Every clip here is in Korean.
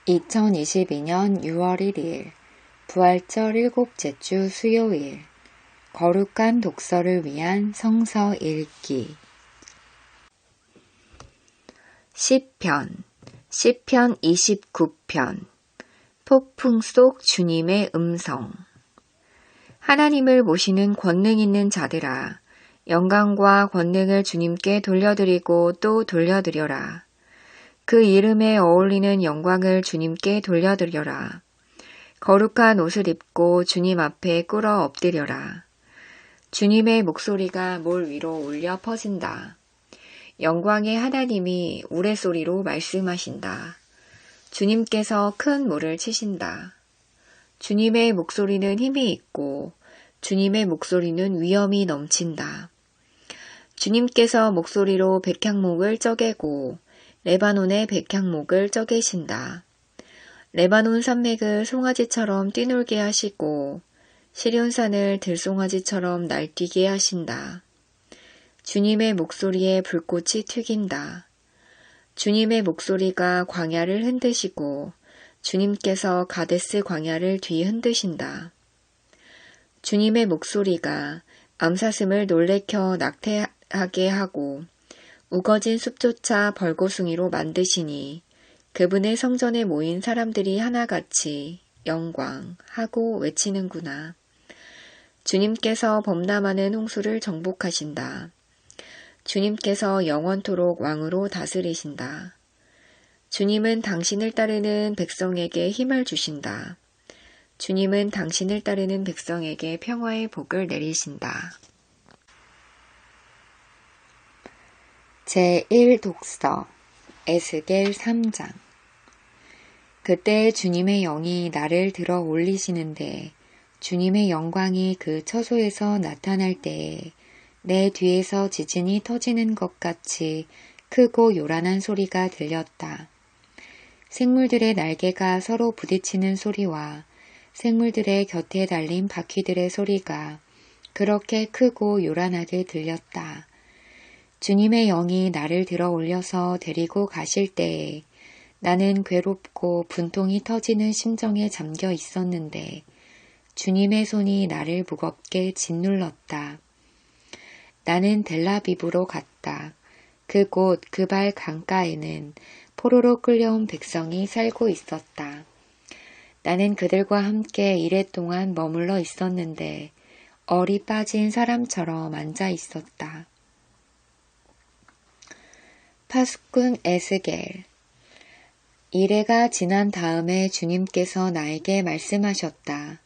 2022년 6월 1일 부활절 일곱째 주 수요일 거룩한 독서를 위한 성서 읽기 시편 29편 폭풍 속 주님의 음성 하나님을 모시는 권능 있는 자들아 영광과 권능을 주님께 돌려드리고 또 돌려드려라. 그 이름에 어울리는 영광을 주님께 돌려드려라. 거룩한 옷을 입고 주님 앞에 꿇어 엎드려라. 주님의 목소리가 몰 위로 울려 퍼진다. 영광의 하나님이 우레소리로 말씀하신다. 주님께서 큰 물을 치신다. 주님의 목소리는 힘이 있고 주님의 목소리는 위엄이 넘친다. 주님께서 목소리로 백향목을 쪼개고 레바논의 백향목을 쪼개신다. 레바논 산맥을 송아지처럼 뛰놀게 하시고 시륜산을 들송아지처럼 날뛰게 하신다. 주님의 목소리에 불꽃이 튀긴다. 주님의 목소리가 광야를 흔드시고 주님께서 가데스 광야를 뒤흔드신다. 주님의 목소리가 암사슴을 놀래켜 낙태하게 하고 우거진 숲조차 벌거숭이로 만드시니 그분의 성전에 모인 사람들이 하나같이 영광 하고 외치는구나. 주님께서 범람하는 홍수를 정복하신다. 주님께서 영원토록 왕으로 다스리신다. 주님은 당신을 따르는 백성에게 힘을 주신다. 주님은 당신을 따르는 백성에게 평화의 복을 내리신다. 제1독서 에스겔 3장 그때 주님의 영이 나를 들어 올리시는데 주님의 영광이 그 처소에서 나타날 때에 내 뒤에서 지진이 터지는 것 같이 크고 요란한 소리가 들렸다. 생물들의 날개가 서로 부딪히는 소리와 생물들의 곁에 달린 바퀴들의 소리가 그렇게 크고 요란하게 들렸다. 주님의 영이 나를 들어 올려서 데리고 가실 때에 나는 괴롭고 분통이 터지는 심정에 잠겨 있었는데 주님의 손이 나를 무겁게 짓눌렀다. 나는 델라비브로 갔다. 그곳 그발 강가에는 포로로 끌려온 백성이 살고 있었다. 나는 그들과 함께 이랫동안 머물러 있었는데 얼이 빠진 사람처럼 앉아 있었다. 파수꾼 에스겔 이래가 지난 다음에 주님께서 나에게 말씀하셨다.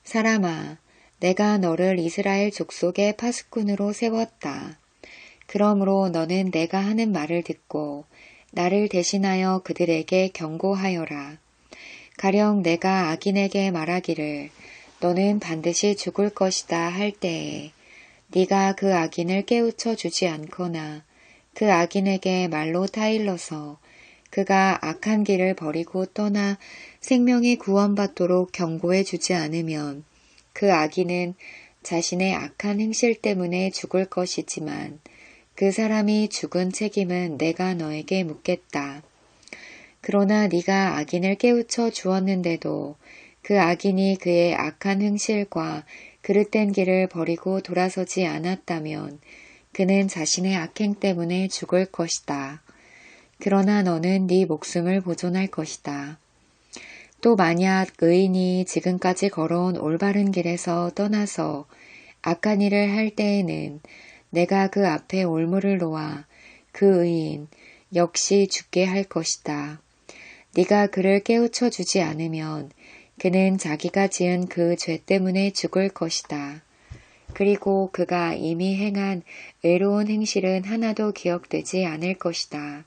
사람아, 내가 너를 이스라엘 족속의 파수꾼으로 세웠다. 그러므로 너는 내가 하는 말을 듣고 나를 대신하여 그들에게 경고하여라. 가령 내가 악인에게 말하기를 너는 반드시 죽을 것이다 할 때에 네가 그 악인을 깨우쳐 주지 않거나 그 악인에게 말로 타일러서 그가 악한 길을 버리고 떠나 생명이 구원받도록 경고해 주지 않으면 그 악인은 자신의 악한 행실 때문에 죽을 것이지만 그 사람이 죽은 책임은 내가 너에게 묻겠다. 그러나 네가 악인을 깨우쳐 주었는데도 그 악인이 그의 악한 행실과 그릇된 길을 버리고 돌아서지 않았다면 그는 자신의 악행 때문에 죽을 것이다. 그러나 너는 네 목숨을 보존할 것이다. 또 만약 의인이 지금까지 걸어온 올바른 길에서 떠나서 악한 일을 할 때에는 내가 그 앞에 올무를 놓아 그 의인 역시 죽게 할 것이다. 네가 그를 깨우쳐 주지 않으면 그는 자기가 지은 그 죄 때문에 죽을 것이다. 그리고 그가 이미 행한 의로운 행실은 하나도 기억되지 않을 것이다.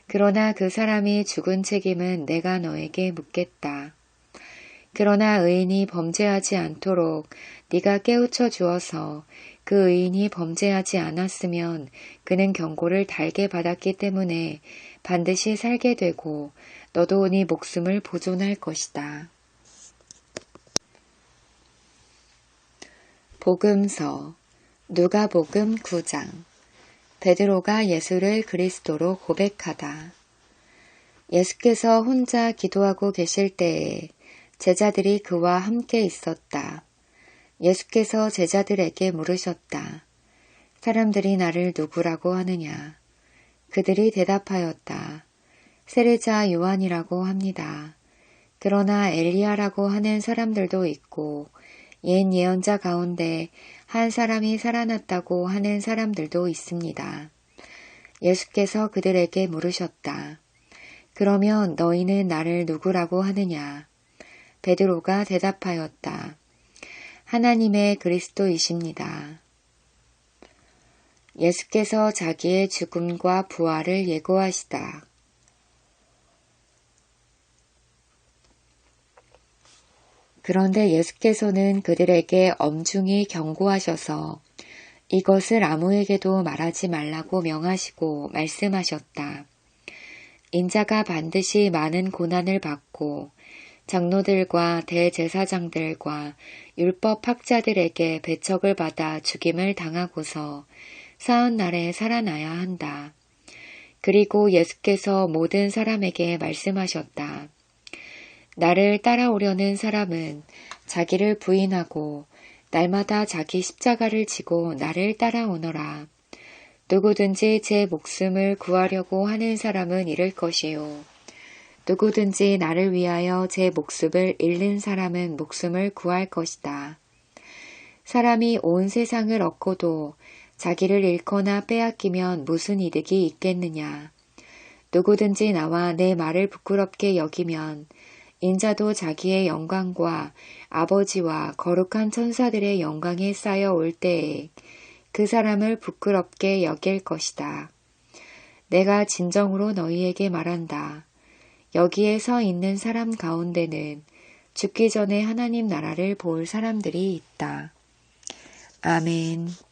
그러나 그 사람이 죽은 책임은 내가 너에게 묻겠다. 그러나 의인이 범죄하지 않도록 네가 깨우쳐 주어서 그 의인이 범죄하지 않았으면 그는 경고를 달게 받았기 때문에 반드시 살게 되고 너도 네 목숨을 보존할 것이다. 복음서 누가복음 9장 베드로가 예수를 그리스도로 고백하다. 예수께서 혼자 기도하고 계실 때에 제자들이 그와 함께 있었다. 예수께서 제자들에게 물으셨다. 사람들이 나를 누구라고 하느냐? 그들이 대답하였다. 세례자 요한이라고 합니다. 그러나 엘리야라고 하는 사람들도 있고 옛 예언자 가운데 한 사람이 살아났다고 하는 사람들도 있습니다. 예수께서 그들에게 물으셨다. 그러면 너희는 나를 누구라고 하느냐? 베드로가 대답하였다. 하나님의 그리스도이십니다. 예수께서 자기의 죽음과 부활을 예고하시다. 그런데 예수께서는 그들에게 엄중히 경고하셔서 이것을 아무에게도 말하지 말라고 명하시고 말씀하셨다. 인자가 반드시 많은 고난을 받고 장로들과 대제사장들과 율법학자들에게 배척을 받아 죽임을 당하고서 사흘 날에 살아나야 한다. 그리고 예수께서 모든 사람에게 말씀하셨다. 나를 따라오려는 사람은 자기를 부인하고 날마다 자기 십자가를 지고 나를 따라오너라. 누구든지 제 목숨을 구하려고 하는 사람은 잃을 것이요. 누구든지 나를 위하여 제 목숨을 잃는 사람은 목숨을 구할 것이다. 사람이 온 세상을 얻고도 자기를 잃거나 빼앗기면 무슨 이득이 있겠느냐. 누구든지 나와 내 말을 부끄럽게 여기면 인자도 자기의 영광과 아버지와 거룩한 천사들의 영광에 쌓여 올 때에 그 사람을 부끄럽게 여길 것이다. 내가 진정으로 너희에게 말한다. 여기에 서 있는 사람 가운데는 죽기 전에 하나님 나라를 볼 사람들이 있다. 아멘.